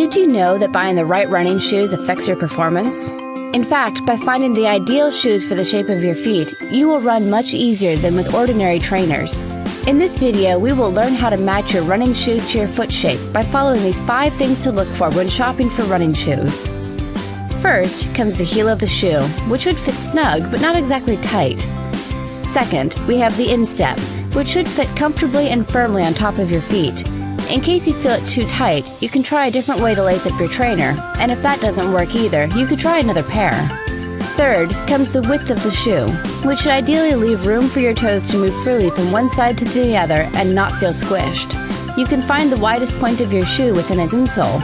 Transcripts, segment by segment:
Did you know that buying the right running shoes affects your performance? In fact, by finding the ideal shoes for the shape of your feet, you will run much easier than with ordinary trainers. In this video, we will learn how to match your running shoes to your foot shape by following these 5 things to look for when shopping for running shoes. First comes the heel of the shoe, which should fit snug but not exactly tight. Second, we have the instep, which should fit comfortably and firmly on top of your feet. In case you feel it too tight, you can try a different way to lace up your trainer, and if that doesn't work either, you could try another pair. Third comes the width of the shoe, which should ideally leave room for your toes to move freely from one side to the other and not feel squished. You can find the widest point of your shoe within its insole.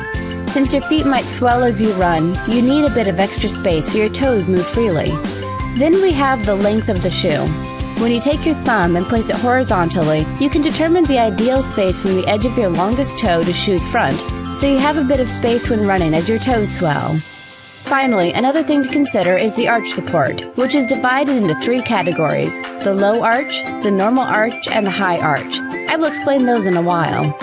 Since your feet might swell as you run, you need a bit of extra space so your toes move freely. Then we have the length of the shoe. When you take your thumb and place it horizontally, you can determine the ideal space from the edge of your longest toe to shoe's front, so you have a bit of space when running as your toes swell. Finally, another thing to consider is the arch support, which is divided into 3 categories: the low arch, the normal arch, and the high arch. I will explain those in a while.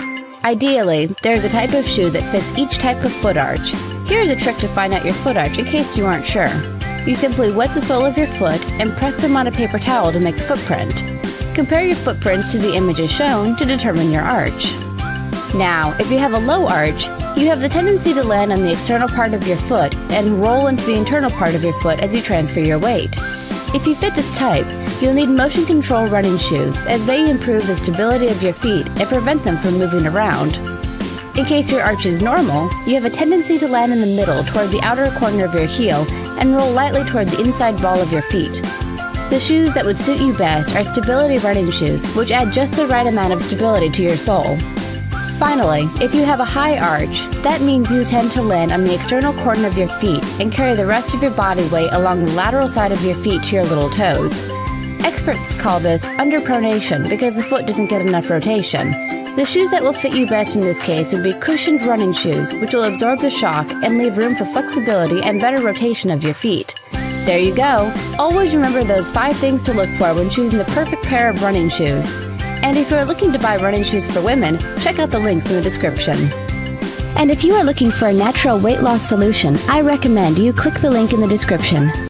Ideally, there is a type of shoe that fits each type of foot arch. Here is a trick to find out your foot arch in case you aren't sure. You simply wet the sole of your foot and press them on a paper towel to make a footprint. Compare your footprints to the images shown to determine your arch. Now, if you have a low arch, you have the tendency to land on the external part of your foot and roll into the internal part of your foot as you transfer your weight. If you fit this type, you'll need motion control running shoes as they improve the stability of your feet and prevent them from moving around. In case your arch is normal, you have a tendency to land in the middle toward the outer corner of your heel and roll lightly toward the inside ball of your feet. The shoes that would suit you best are stability running shoes, which add just the right amount of stability to your sole. Finally, if you have a high arch, that means you tend to land on the external corner of your feet and carry the rest of your body weight along the lateral side of your feet to your little toes. Experts call this underpronation because the foot doesn't get enough rotation. The shoes that will fit you best in this case would be cushioned running shoes, which will absorb the shock and leave room for flexibility and better rotation of your feet. There you go! Always remember those 5 things to look for when choosing the perfect pair of running shoes. And if you are looking to buy running shoes for women, check out the links in the description. And if you are looking for a natural weight loss solution, I recommend you click the link in the description.